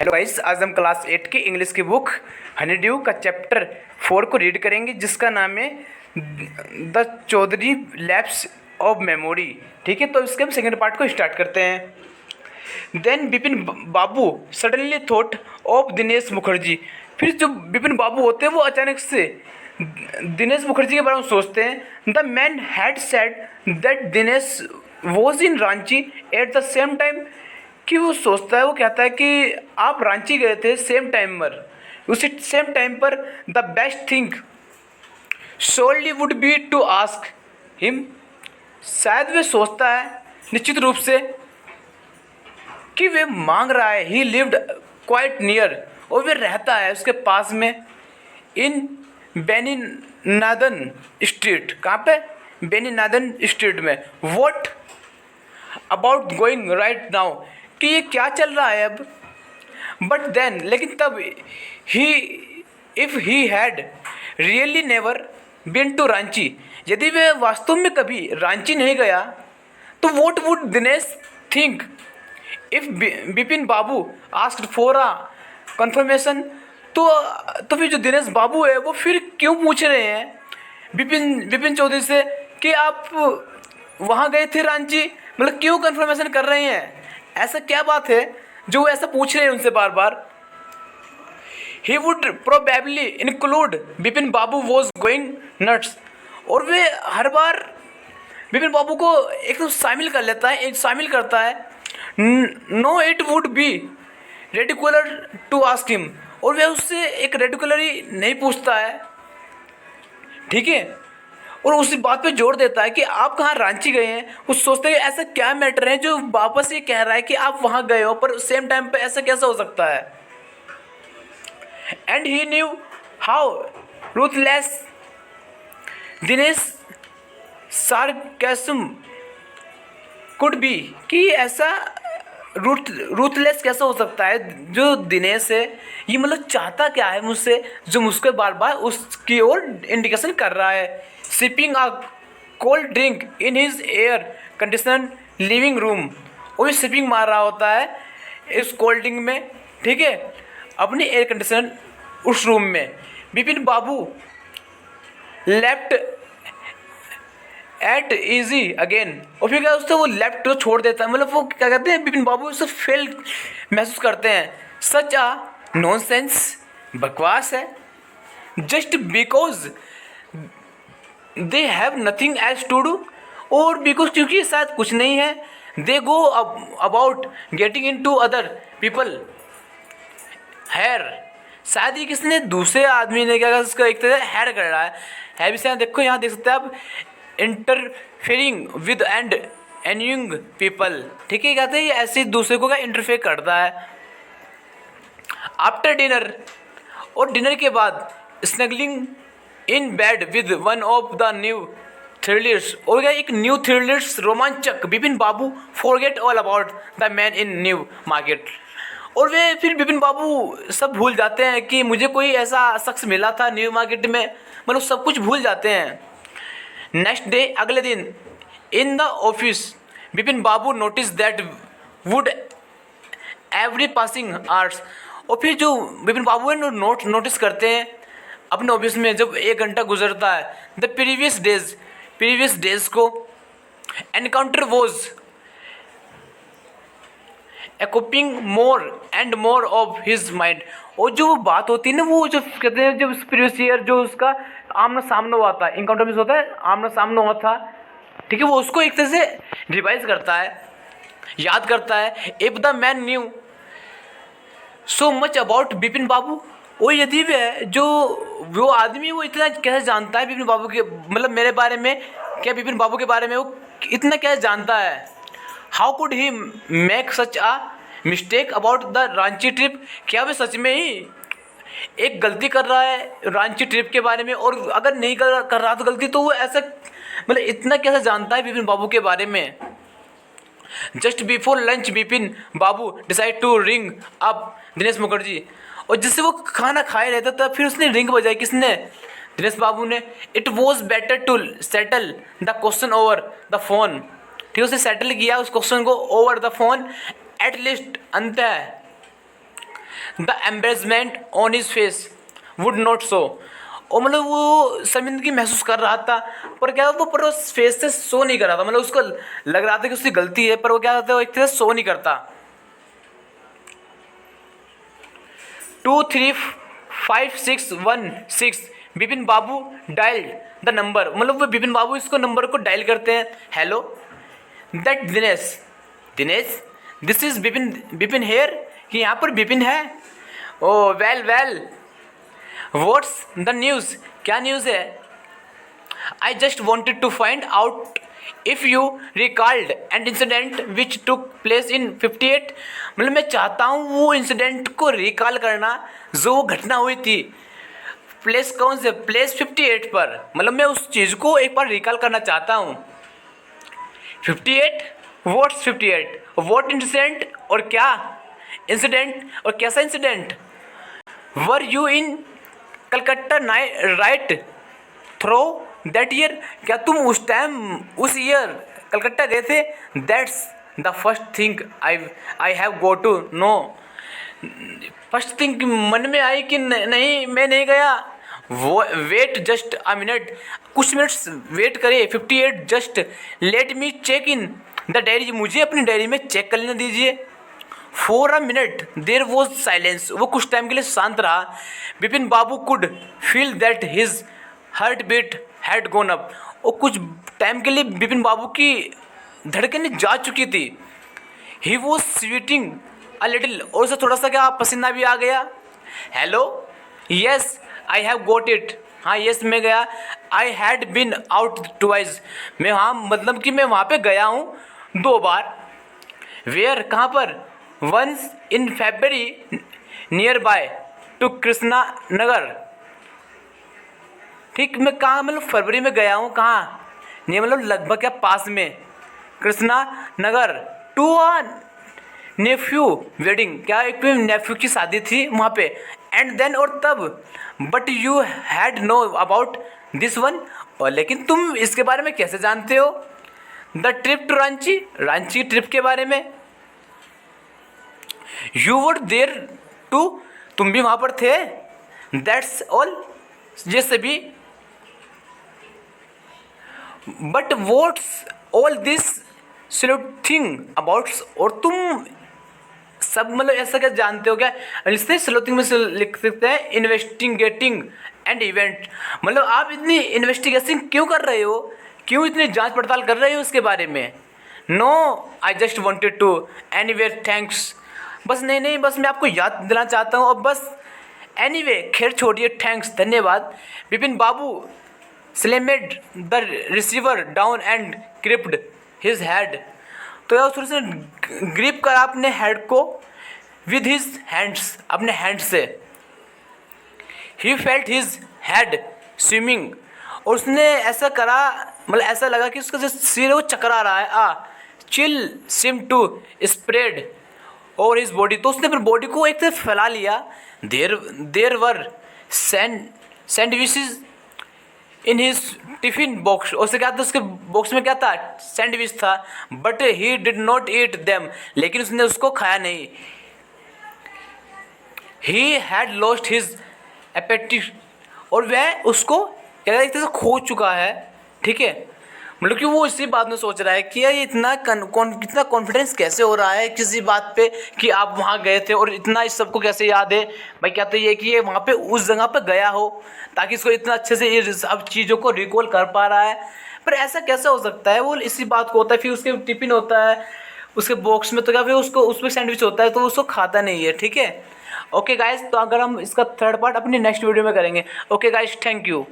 Hello guys, आज हम class 8 की इंग्लिश की बुक हनी ड्यू का चैप्टर 4 को रीड करेंगे, जिसका नाम है the Chaudhary lapse of memory. ठीक है, तो इसके हम सेकेंड पार्ट को स्टार्ट करते हैं। Then Bipin Babu suddenly thought of Dinesh Mukherjee. फिर जो बिपिन बाबू होते हैं वो अचानक से दिनेश मुखर्जी के बारे में सोचते हैं। The man had said that Dinesh was in Ranchi at the same time. कि वो सोचता है, वो कहता है कि आप रांची गए थे सेम टाइम पर, उसी सेम टाइम पर the best thing surely would be to ask him. शायद वे सोचता है निश्चित रूप से कि वे मांग रहा है। ही लिव्ड क्वाइट नियर, और वे रहता है उसके पास में, इन बेनीनादन स्ट्रीट। कहाँ पे? बेनीनादन स्ट्रीट में। What about going right now, कि ये क्या चल रहा है अब। बट देन, लेकिन तब, he if he had really never been to Ranchi, यदि वे वास्तव में कभी रांची नहीं गया, तो what would Dinesh think if Bipin Babu asked for a confirmation. तो फिर जो दिनेश बाबू है वो फिर क्यों पूछ रहे हैं बिपिन चौधरी से कि आप वहाँ गए थे रांची, मतलब क्यों कंफर्मेशन कर रहे हैं। ऐसा क्या बात है जो वो ऐसा पूछ रहे हैं उनसे बार बार। He would probably include Bipin Babu was going nuts, और वे हर बार बिपिन बाबू को एकदम शामिल कर लेता है, शामिल करता है। No it would be ridiculous to ask him, और वे उससे एक रेडिकुलरी नहीं पूछता है। ठीक है, और उसी बात पे जोर देता है कि आप कहाँ रांची गए हैं। वो सोचते हैं ऐसा क्या मैटर है जो वापस ये कह रहा है कि आप वहाँ गए हो, पर सेम टाइम पे ऐसा कैसा हो सकता है। And he knew how ruthless Dinesh sarcasm could be, कि ऐसा रूथलेस कैसा हो सकता है जो दिनेश है। ये मतलब चाहता क्या है मुझसे, जो मुझको बार बार उसकी ओर इंडिकेशन कर रहा है। Sipping a cold drink in his air condition living room, वो भी सिपिंग मार रहा होता है इस कोल्ड ड्रिंक में। ठीक है, अपनी एयर कंडीशन उस रूम में। बिपिन बाबू लेफ्ट एट इजी अगेन, और फिर क्या उससे वो लेफ्ट को छोड़ देता है। मतलब वो क्या कहते हैं, बिपिन बाबू उससे फेल महसूस करते हैं। सच आ नॉनसेंस, बकवास है। Just because they have nothing else to do, और बिकॉज क्योंकि शायद कुछ नहीं है। They go about getting in to other people hair, शायद ये किसने दूसरे आदमी ने क्या उसका एक तरह हैर कर रहा है भी। शायद देखो यहाँ देख सकते हैं आप, इंटरफेयरिंग विद एंड एन्यूइंग पीपल। ठीक है, कहते हैं ये ऐसे दूसरे को क्या इंटरफेयर करता है। आफ्टर डिनर, और डिनर के बाद snuggling in bed with one of the new thrillers, और क्या एक न्यू थ्रिलर्स रोमांचक। Bipin Babu forget all about the man in New Market, और वे फिर बिपिन बाबू सब भूल जाते हैं कि मुझे कोई ऐसा शख्स मिला था न्यू मार्केट में, मतलब सब कुछ भूल जाते हैं। नेक्स्ट डे, अगले दिन, in the office Bipin Babu notice that would every passing hours, और फिर जो बिपिन बाबू है नोटिस करते हैं अपने ऑफिस में जब 1 घंटा गुजरता है। द प्रीवियस डेज को encounter was occupying more and more of his mind, और जो वो बात होती है ना, वो जो कहते हैं जब प्रीवियस ईयर जो उसका आमना सामना हुआ था, इनकाउंटर में होता है आमना सामना हुआ था। ठीक है, वो उसको एक तरह से रिवाइज करता है, याद करता है। If the man knew so much about Bipin Babu, और यदि वे जो वो आदमी वो इतना कैसे जानता है बिपिन बाबू के, मतलब मेरे बारे में क्या, बिपिन बाबू के बारे में वो इतना कैसे जानता है। How could he make such a mistake about the Ranchi trip, क्या वे सच में ही एक गलती कर रहा है रांची ट्रिप के बारे में, और अगर नहीं कर रहा तो गलती, तो वो ऐसा मतलब इतना कैसे जानता है बिपिन बाबू के बारे में। Just before lunch Bipin Babu decide to ring up Dinesh Mukherjee, और जिससे वो खाना खाए रहता था, फिर उसने रिंग बजाई। किसने? दिनेश बाबू ने। It was better to settle the question over the phone, ठीक, उसने सेटल किया उस क्वेश्चन को over the phone at least, अंत है। The embarrassment on his face would not show. और मतलब वो शर्मिंदगी महसूस कर रहा था, पर क्या वो पर उस फेस से शो नहीं कर रहा था। मतलब उसको लग रहा था कि उसकी गलती है, पर वो क्या करता है, वो एक तरह से शो नहीं करता। 235616 बिपिन बाबू डायल द नंबर। मतलब वो बिपिन बाबू इसको नंबर को डायल करते हैं। Hello that Dinesh, Dinesh this is Bipin, Bipin here, कि यहाँ पर बिपिन है। Oh well well what's the news, क्या न्यूज़ है। I just wanted to find out if you recalled and incident which took place in 58। मतलब मैं चाहता हूँ वो इंसिडेंट को रिकॉल करना जो वो घटना हुई थी। प्लेस कौन से, प्लेस 58 पर। मतलब मैं उस चीज़ को एक बार रिकॉल करना चाहता हूँ। 58 व्हाट्स 58, व्हाट इंसिडेंट, और क्या इंसिडेंट, और कैसा incident. Were you in Calcutta right through that year, क्या तुम उस टाइम उस ईयर कलकत्ता गए थे। That's the first thing I have go to know. First thing मन में आई कि नहीं मैं नहीं गया। वो वेट जस्ट अ मिनट, कुछ मिनट्स वेट करिए। 58 just let me check in the diary, मुझे अपनी डायरी में चेक कर लेने दीजिए। For a minute there was silence, वो कुछ टाइम के लिए शांत रहा। Bipin Babu could feel that his heart beat had gone up. और कुछ टाइम के लिए बिपिन बाबू की धड़कनें जा चुकी थी। He was sweating a little, और उसे थोड़ा सा क्या पसीना भी आ गया। Hello yes I have got it, हाँ येस मैं गया। I had been out twice, मैं हाँ मतलब कि मैं वहाँ पे गया हूँ 2 बार। वेयर, कहाँ पर। Once in February near by to Krishna Nagar. ठीक, मैं कहाँ मतलब फरवरी में गया हूँ, कहाँ नहीं मतलब लगभग क्या पास में, Krishna Nagar. To a Neiphiu wedding, क्या एक नेफ्यू की शादी थी वहाँ पे। एंड देन, और तब। But you had know about this one, और लेकिन तुम इसके बारे में कैसे जानते हो। The trip to Ranchi, Ranchi trip के बारे में। यू वर देयर टू, तुम भी वहाँ पर थे। दैट्स ऑल, ये सभी। But what's all this sleuthing about, और तुम सब मतलब ऐसा क्या जानते हो क्या। इससे स्लोथिंग में से लिख सकते हैं इन्वेस्टिगेटिंग एंड इवेंट। मतलब आप इतनी इन्वेस्टिगेशन क्यों कर रहे हो, क्यों इतनी जांच पड़ताल कर रहे हो उसके बारे में। No I just wanted to anywhere thanks, बस नहीं बस मैं आपको याद दिलाना चाहता हूँ अब बस। एनीवे खैर छोड़िए, थैंक्स धन्यवाद। Bipin Babu slammed the receiver down and gripped his head, तो यार थोड़ी से ग्रिप करा अपने हेड को विद हिज हैंड्स, अपने हैंड से। He felt his head swimming, और उसने ऐसा करा मतलब ऐसा लगा कि उसका जो सिर है वो चकरा रहा है। Chill seemed to spread over his body, तो उसने अपनी बॉडी को एक तरफ फैला लिया। There were sandwiches in his tiffin box, उससे क्या था उसके बॉक्स में क्या था, सैंडविच था। But he did not eat them, लेकिन उसने उसको खाया नहीं। He had lost his appétit, और वह उसको क्या एक तरह से खो चुका है। ठीक है, मतलब कि वो इसी बात में सोच रहा है कि यार ये इतना कॉन्फिडेंस कैसे हो रहा है किसी बात पे कि आप वहाँ गए थे, और इतना इस सबको कैसे याद है। भाई क्या तो ये कि ये वहाँ पे उस जगह पे गया हो ताकि इसको इतना अच्छे से ये सब चीज़ों को रिकॉल कर पा रहा है। पर ऐसा कैसे हो सकता है, वो इसी बात को होता है। फिर उसके टिफिन होता है उसके बॉक्स में, तो क्या फिर उसको उसमें सैंडविच होता है तो उसको खाता नहीं है। ठीक है, ओके गाइस, तो अगर हम इसका थर्ड पार्ट अपनी नेक्स्ट वीडियो में करेंगे। Okay guys, thank you.